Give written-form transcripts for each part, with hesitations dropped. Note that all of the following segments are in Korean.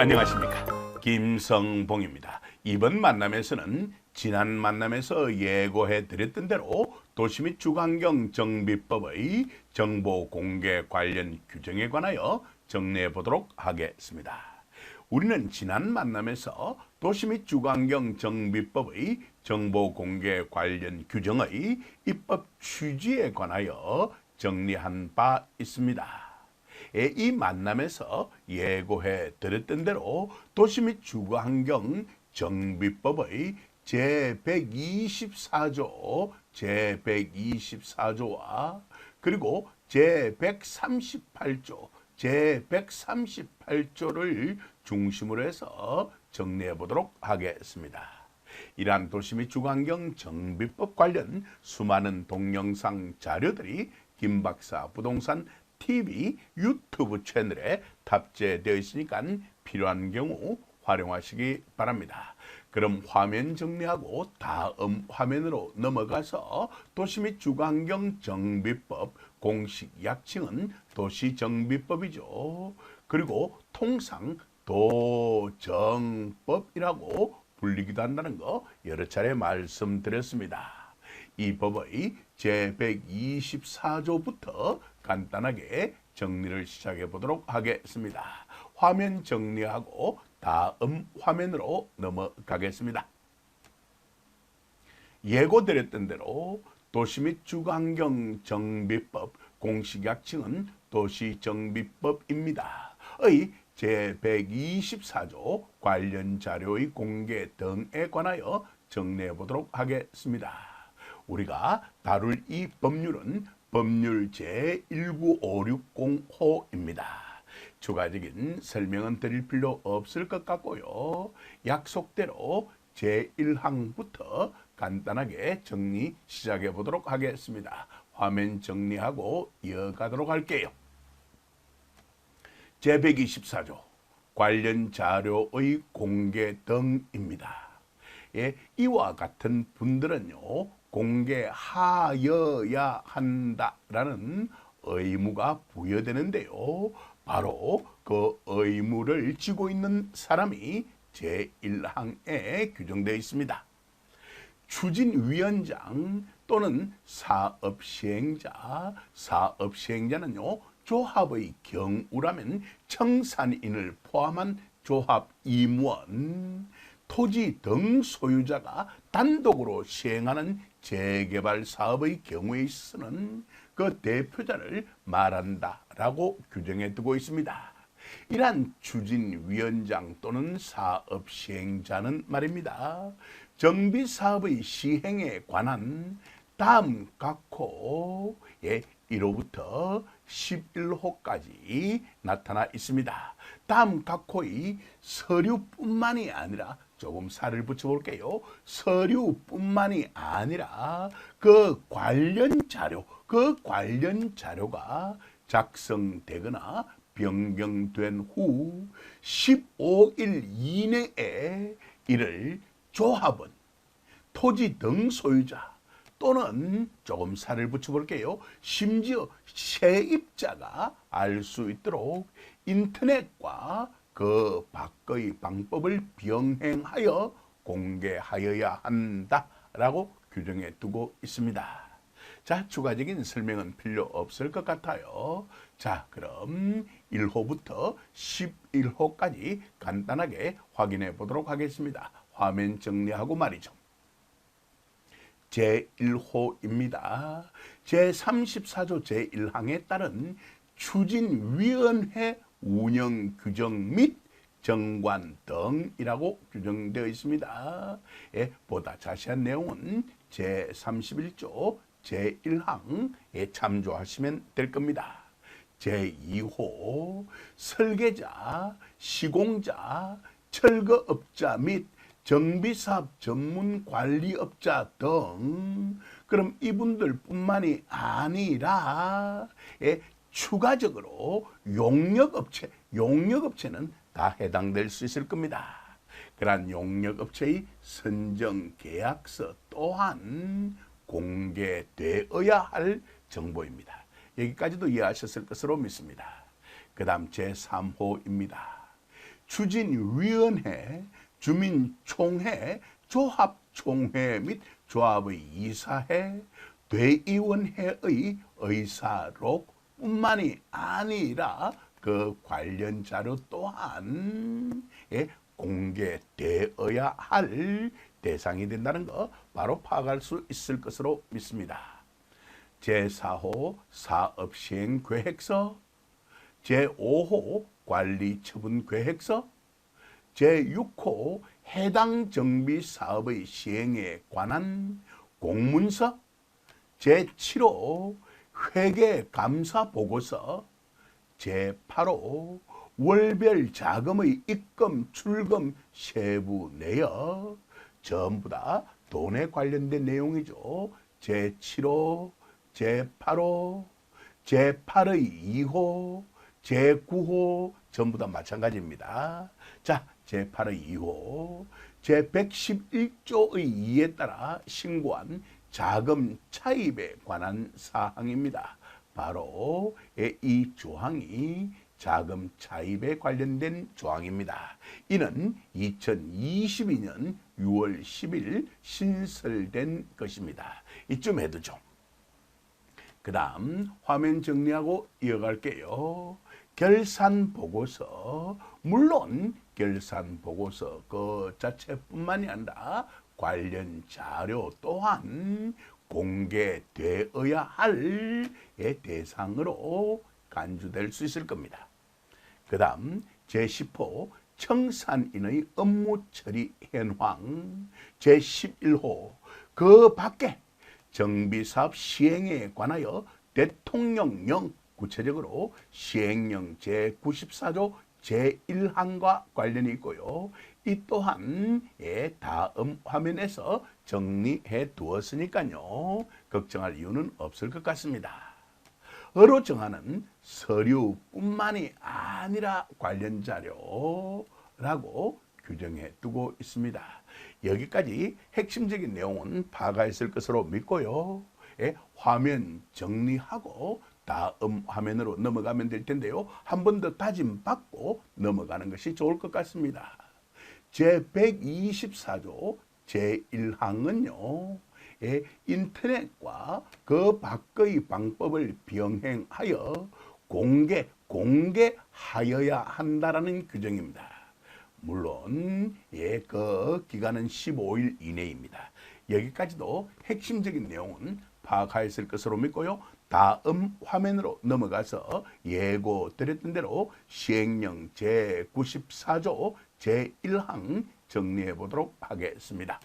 안녕하십니까, 김성봉입니다. 이번 만남에서는 지난 만남에서 예고해 드렸던 대로 도시 및 주거환경 정비법의 정보 공개 관련 규정에 관하여 정리해 보도록 하겠습니다. 우리는 지난 만남에서 도시 및 주거환경 정비법의 정보 공개 관련 규정의 입법 취지에 관하여 정리한 바 있습니다. 이 만남에서 예고해 드렸던 대로 도시 및 주거환경 정비법의 제124조, 제124조와 그리고 제138조, 제138조를 중심으로 해서 정리해 보도록 하겠습니다. 이러한 도시 및 주거환경 정비법 관련 수많은 동영상 자료들이 김박사 부동산 TV 유튜브 채널에 탑재되어 있으니까 필요한 경우 활용하시기 바랍니다. 그럼 화면 정리하고 다음 화면으로 넘어가서 도시 및 주거환경 정비법 공식 약칭은 도시정비법이죠. 그리고 통상 도정법이라고 불리기도 한다는 거 여러 차례 말씀드렸습니다. 이 법의 제124조부터 간단하게 정리를 시작해 보도록 하겠습니다. 화면 정리하고 다음 화면으로 넘어가겠습니다. 예고드렸던 대로 도시 및 주거환경 정비법 공식 약칭은 도시정비법입니다. 의 제124조 관련 자료의 공개 등에 관하여 정리해 보도록 하겠습니다. 우리가 다룰 이 법률은 법률 제19560호입니다. 추가적인 설명은 드릴 필요 없을 것 같고요. 약속대로 제1항부터 간단하게 정리 시작해 보도록 하겠습니다. 화면 정리하고 이어가도록 할게요. 제124조 관련 자료의 공개 등입니다. 이와 같은 분들은요, 공개하여야 한다라는 의무가 부여되는데요. 바로 그 의무를 지고 있는 사람이 제1항에 규정되어 있습니다. 추진위원장 또는 사업시행자, 사업시행자는요, 조합의 경우라면 청산인을 포함한 조합 임원, 토지 등 소유자가 단독으로 시행하는 재개발 사업의 경우에 있어서는 그 대표자를 말한다라고 규정해 두고 있습니다. 이러한 추진위원장 또는 사업시행자는 말입니다, 정비사업의 시행에 관한 다음 각호에 1호부터 11호까지 나타나 있습니다. 다음 각호의 서류뿐만이 아니라 조금 살을 붙여볼게요. 서류뿐만이 아니라 그 관련 자료가 작성되거나 변경된 후 15일 이내에 이를 조합원, 토지 등 소유자 또는 조금 살을 붙여볼게요, 심지어 세입자가 알 수 있도록 인터넷과 그 밖의 방법을 병행하여 공개하여야 한다라고 규정해 두고 있습니다. 자, 추가적인 설명은 필요 없을 것 같아요. 자, 그럼 1호부터 11호까지 간단하게 확인해 보도록 하겠습니다. 화면 정리하고 말이죠. 제1호입니다. 제34조 제1항에 따른 추진위원회 운영 규정 및 정관 등이라고 규정되어 있습니다. 보다 자세한 내용은 제31조 제1항에 참조하시면 될 겁니다. 제2호 설계자, 시공자, 철거업자 및 정비사업 전문관리업자 등, 그럼 이분들뿐만이 아니라 추가적으로 용역업체는 다 해당될 수 있을 겁니다. 그러한 용역업체의 선정계약서 또한 공개되어야 할 정보입니다. 여기까지도 이해하셨을 것으로 믿습니다. 그 다음 제3호입니다. 추진위원회, 주민총회, 조합총회 및 조합의 이사회, 대의원회의 의사록 뿐만이 아니라 그 관련 자료 또한 공개되어야 할 대상이 된다는 거 바로 파악할 수 있을 것으로 믿습니다. 제4호 사업시행계획서, 제5호 관리처분계획서, 제6호 해당 정비사업의 시행에 관한 공문서, 제7호 회계감사보고서, 제8호 월별 자금의 입금, 출금 세부 내역, 전부 다 돈에 관련된 내용이죠. 제7호, 제8호, 제8의 2호, 제9호 전부 다 마찬가지입니다. 자, 제8의 2호, 제111조의 2에 따라 신고한 자금 차입에 관한 사항입니다. 바로 이 조항이 자금 차입에 관련된 조항입니다. 이는 2022년 6월 10일 신설된 것입니다. 이쯤 해두죠. 그 다음 화면 정리하고 이어갈게요. 결산보고서, 물론 결산보고서 그 자체뿐만이 아니라 관련 자료 또한 공개되어야 할 대상으로 간주될 수 있을 겁니다. 그 다음 제10호 청산인의 업무 처리 현황, 제11호 그 밖에 정비사업 시행에 관하여 대통령령, 구체적으로 시행령 제94조 제1항과 관련이 있고요. 이 또한 다음 화면에서 정리해 두었으니까요. 걱정할 이유는 없을 것 같습니다. 어로 정하는 서류뿐만이 아니라 관련 자료라고 규정해 두고 있습니다. 여기까지 핵심적인 내용은 파악했을 것으로 믿고요. 화면 정리하고 다음 화면으로 넘어가면 될 텐데요. 한 번 더 다짐 받고 넘어가는 것이 좋을 것 같습니다. 제124조 제1항은요. 인터넷과 그 밖의 방법을 병행하여 공개하여야 한다라는 규정입니다. 물론 그 기간은 15일 이내입니다. 여기까지도 핵심적인 내용은 파악하였을 것으로 믿고요. 다음 화면으로 넘어가서 예고드렸던 대로 시행령 제94조 제1항 정리해 보도록 하겠습니다.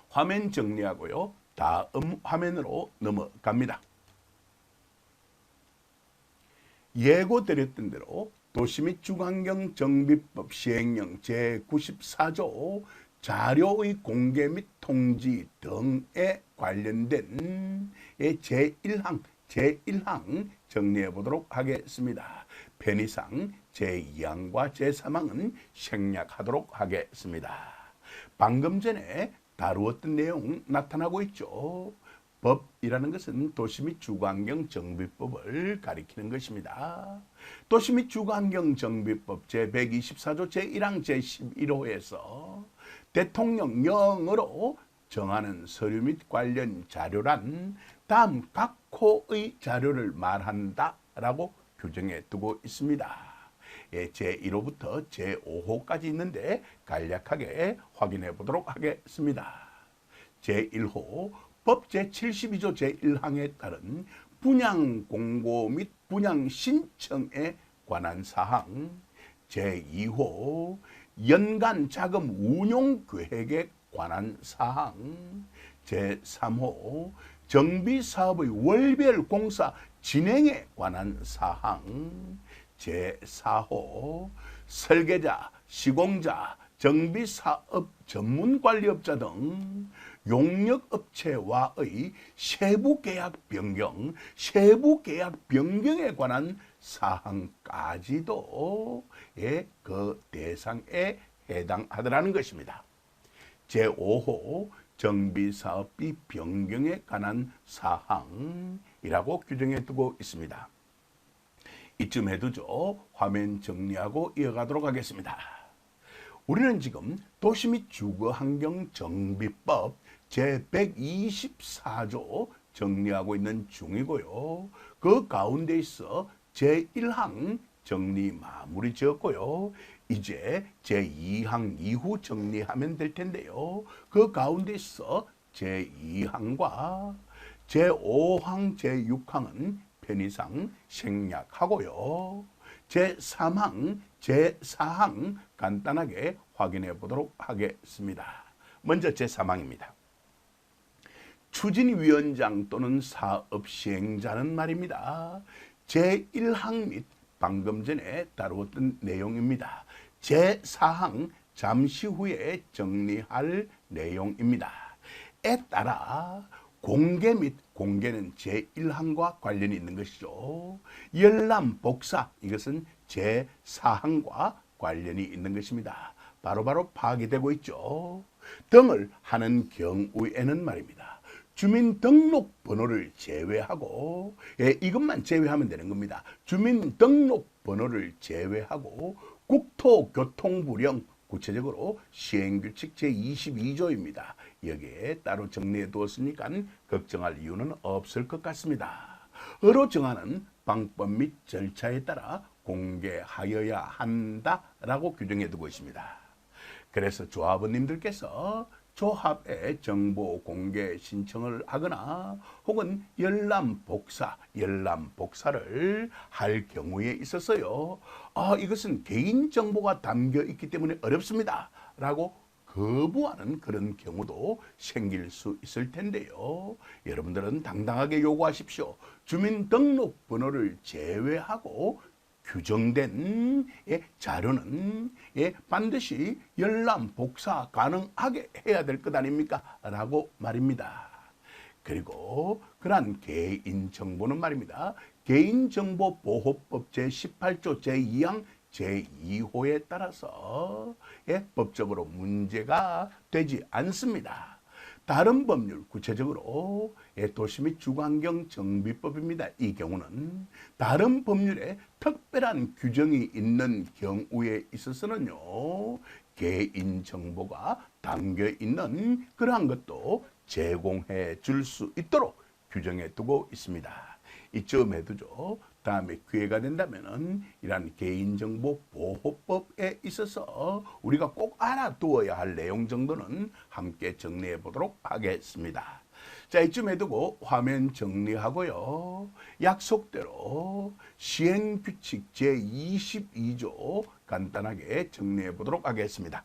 화면 정리하고요. 다음 화면으로 넘어갑니다. 예고드렸던 대로 도시 및 주거환경 정비법 시행령 제94조 자료의 공개 및 통지 등에 관련된 제1항 정리해 보도록 하겠습니다. 편의상 제2항과 제3항은 생략하도록 하겠습니다. 방금 전에 다루었던 내용 나타나고 있죠. 법이라는 것은 도시 및 주거환경 정비법을 가리키는 것입니다. 도시 및 주거환경 정비법 제124조 제1항 제11호에서 대통령령으로 정하는 서류 및 관련 자료란 다음 각 호의 자료를 말한다라고 규정해 두고 있습니다. 제1호부터 제5호까지 있는데 간략하게 확인해 보도록 하겠습니다. 제1호 법 제72조 제1항에 따른 분양공고 및 분양신청에 관한 사항, 제2호 연간 자금 운용계획에 관한 사항, 제3호 정비사업의 월별 공사 진행에 관한 사항, 제4호 설계자, 시공자, 정비사업 전문관리업자 등 용역업체와의 세부계약 변경에 관한 사항까지도 그 대상에 해당하더라는 것입니다. 제5호 정비사업비 변경에 관한 사항이라고 규정해 두고 있습니다. 이쯤 해두죠. 화면 정리하고 이어가도록 하겠습니다. 우리는 지금 도시 및 주거환경정비법 제124조 정리하고 있는 중이고요. 그 가운데 있어 제1항 정리 마무리 지었고요. 이제 제2항 이후 정리하면 될 텐데요. 그 가운데 있어 제2항과 제5항, 제6항은 편의상 생략하고요. 제3항, 제4항 간단하게 확인해 보도록 하겠습니다. 먼저 제3항입니다. 추진위원장 또는 사업시행자는 말입니다. 제1항 및 방금 전에 다루었던 내용입니다. 제4항 잠시 후에 정리할 내용입니다. 에 따라 공개 및 공개는 제1항과 관련이 있는 것이죠. 열람, 복사 이것은 제4항과 관련이 있는 것입니다. 바로바로 파악이 되고 있죠. 등을 하는 경우에는 말입니다. 주민등록번호를 제외하고 이것만 제외하면 되는 겁니다. 주민등록번호를 제외하고 국토교통부령 구체적으로 시행규칙 제22조입니다. 여기에 따로 정리해 두었으니까 걱정할 이유는 없을 것 같습니다. 어로 정하는 방법 및 절차에 따라 공개하여야 한다라고 규정해 두고 있습니다. 그래서 조합원님들께서 조합에 정보 공개 신청을 하거나 혹은 열람 복사를 할 경우에 있어서요. 이것은 개인 정보가 담겨 있기 때문에 어렵습니다. 라고 거부하는 그런 경우도 생길 수 있을 텐데요. 여러분들은 당당하게 요구하십시오. 주민등록번호를 제외하고 규정된 자료는 반드시 열람, 복사 가능하게 해야 될 것 아닙니까? 라고 말입니다. 그리고 그러한 개인정보는 말입니다. 개인정보보호법 제18조 제2항 제2호에 따라서 법적으로 문제가 되지 않습니다. 다른 법률, 구체적으로 도시 및 주거환경정비법입니다. 이 경우는 다른 법률에 특별한 규정이 있는 경우에 있어서는요, 개인정보가 담겨 있는 그러한 것도 제공해 줄 수 있도록 규정해 두고 있습니다. 이쯤 해두죠. 다음에 기회가 된다면은 이러한 개인정보보호법에 있어서 우리가 꼭 알아두어야 할 내용 정도는 함께 정리해 보도록 하겠습니다. 자, 이쯤 해두고 화면 정리하고요. 약속대로 시행규칙 제22조 간단하게 정리해 보도록 하겠습니다.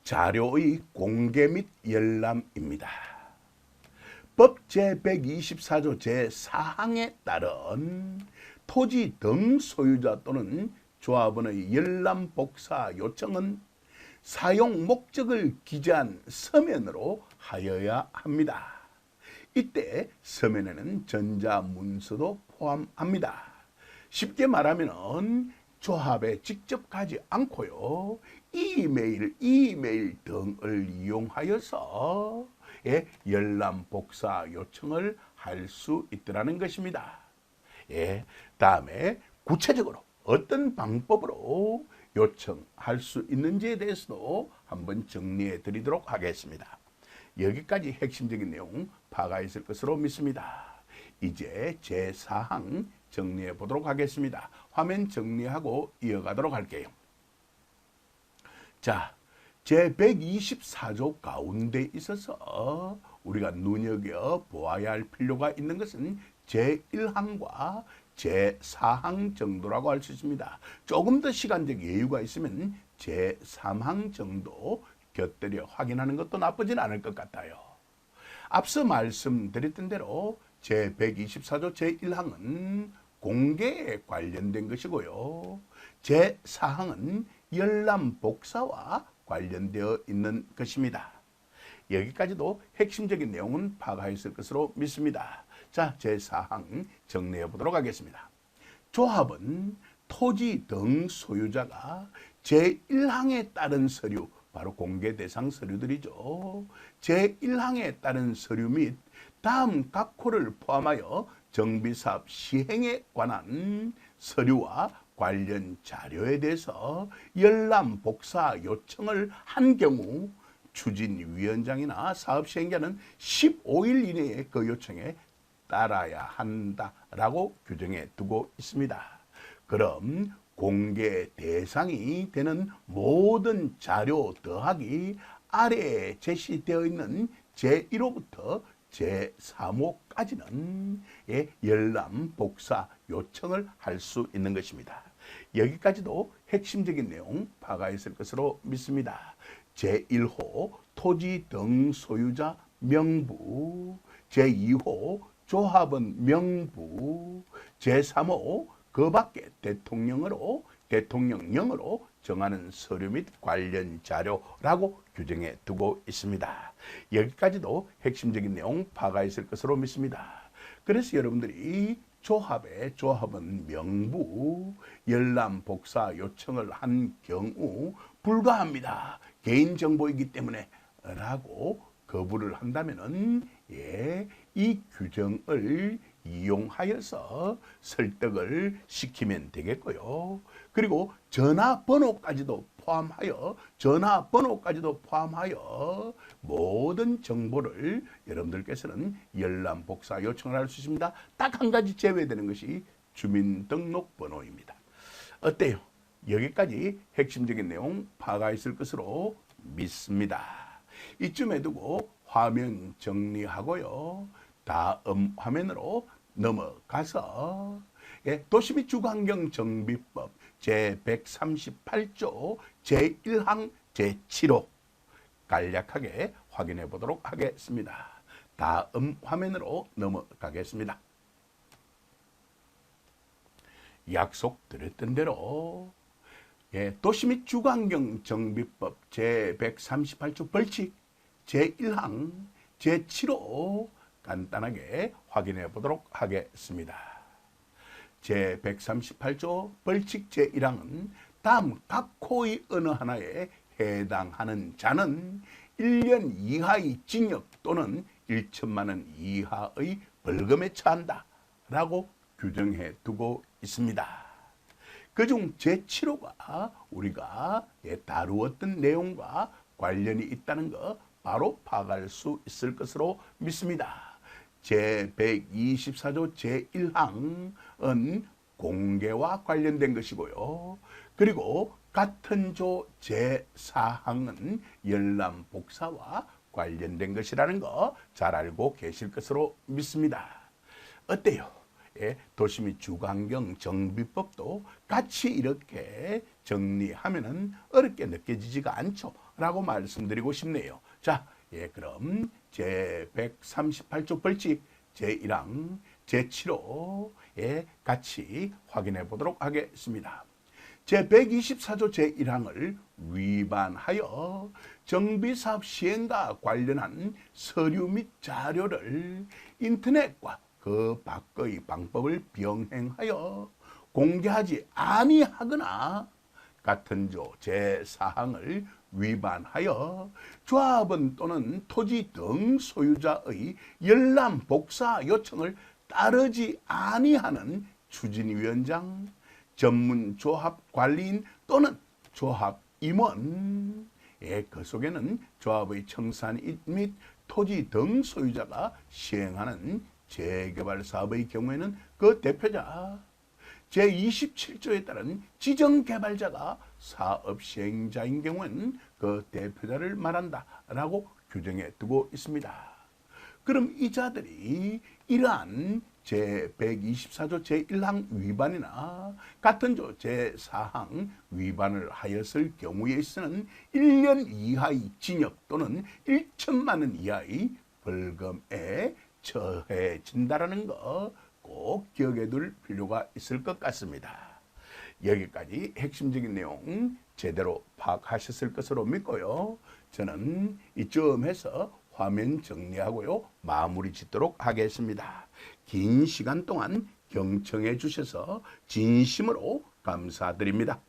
자료의 공개 및 열람입니다. 법 제124조 제4항에 따른 토지 등 소유자 또는 조합원의 열람 복사 요청은 사용 목적을 기재한 서면으로 하여야 합니다. 이때 서면에는 전자문서도 포함합니다. 쉽게 말하면 조합에 직접 가지 않고요. 이메일 등을 이용하여서 열람 복사 요청을 할 수 있더라는 것입니다. 다음에 구체적으로 어떤 방법으로 요청할 수 있는지에 대해서도 한번 정리해 드리도록 하겠습니다. 여기까지 핵심적인 내용 파악하 있을 것으로 믿습니다. 이제 제4항 정리해 보도록 하겠습니다. 화면 정리하고 이어가도록 할게요. 자, 제124조 가운데 있어서 우리가 눈여겨보아야 할 필요가 있는 것은 제1항과 제4항 정도라고 할 수 있습니다. 조금 더 시간적 여유가 있으면 제3항 정도 곁들여 확인하는 것도 나쁘진 않을 것 같아요. 앞서 말씀드렸던 대로 제124조 제1항은 공개에 관련된 것이고요. 제4항은 열람 복사와 관련되어 있는 것입니다. 여기까지도 핵심적인 내용은 파악하였을 것으로 믿습니다. 자, 제4항 정리해 보도록 하겠습니다. 조합은 토지 등 소유자가 제1항에 따른 서류, 바로 공개 대상 서류들이죠. 제1항에 따른 서류 및 다음 각 호를 포함하여 정비사업 시행에 관한 서류와 관련 자료에 대해서 열람 복사 요청을 한 경우 추진위원장이나 사업시행자는 15일 이내에 그 요청에 따라야 한다라고 규정해 두고 있습니다. 그럼 공개 대상이 되는 모든 자료 더하기 아래에 제시되어 있는 제1호부터 제3호까지는 열람 복사 요청을 할 수 있는 것입니다. 여기까지도 핵심적인 내용 파가 있을 것으로 믿습니다. 제1호 토지 등 소유자 명부, 제2호 조합원 명부, 제3호 그 밖에 대통령령으로 정하는 서류 및 관련 자료라고 규정해 두고 있습니다. 여기까지도 핵심적인 내용 파가 있을 것으로 믿습니다. 그래서 여러분들이 조합원 명부 열람 복사 요청을 한 경우 불가합니다. 개인정보이기 때문에 라고 거부를 한다면은 이 규정을 이용하여서 설득을 시키면 되겠고요. 그리고 전화번호까지도 포함하여 모든 정보를 여러분들께서는 열람 복사 요청을 할 수 있습니다. 딱 한 가지 제외되는 것이 주민등록번호입니다. 어때요? 여기까지 핵심적인 내용 파가 있을 것으로 믿습니다. 이쯤에 두고 화면 정리하고요. 다음 화면으로 넘어가서 도시 및 주거환경정비법 제138조 제1항 제7호 간략하게 확인해 보도록 하겠습니다. 다음 화면으로 넘어가겠습니다. 약속드렸던 대로 도시 및 주거환경정비법 제138조 벌칙 제1항 제7호 간단하게 확인해 보도록 하겠습니다. 제138조 벌칙 제1항은 다음 각 호의 어느 하나에 해당하는 자는 1년 이하의 징역 또는 1천만 원 이하의 벌금에 처한다 라고 규정해 두고 있습니다. 그중 제7호가 우리가 다루었던 내용과 관련이 있다는 것 바로 파악할 수 있을 것으로 믿습니다. 제124조 제1항은 공개와 관련된 것이고요. 그리고 같은 조 제4항은 열람 복사와 관련된 것이라는 거 잘 알고 계실 것으로 믿습니다. 어때요? 도시 및 주거환경 정비법도 같이 이렇게 정리하면은 어렵게 느껴지지가 않죠 라고 말씀드리고 싶네요. 자, 그럼 제138조 벌칙 제1항 제7호 같이 확인해 보도록 하겠습니다. 제124조 제1항을 위반하여 정비사업 시행과 관련한 서류 및 자료를 인터넷과 그 밖의 방법을 병행하여 공개하지 아니하거나 같은 조 제4항을 위반하여 조합원 또는 토지 등 소유자의 열람 복사 요청을 따르지 아니하는 추진위원장, 전문 조합 관리인 또는 조합 임원, 그 속에는 조합의 청산 및 토지 등 소유자가 시행하는 재개발 사업의 경우에는 그 대표자, 제27조에 따른 지정개발자가 사업 시행자인 경우에는 그 대표자를 말한다라고 규정해 두고 있습니다. 그럼 이 자들이 이러한 제124조 제1항 위반이나 같은 조 제4항 위반을 하였을 경우에 있어서는 1년 이하의 징역 또는 1천만 원 이하의 벌금에 처해진다라는 거 꼭 기억해 둘 필요가 있을 것 같습니다. 여기까지 핵심적인 내용 제대로 파악하셨을 것으로 믿고요. 저는 이쯤에서 화면 정리하고요. 마무리 짓도록 하겠습니다. 긴 시간 동안 경청해 주셔서 진심으로 감사드립니다.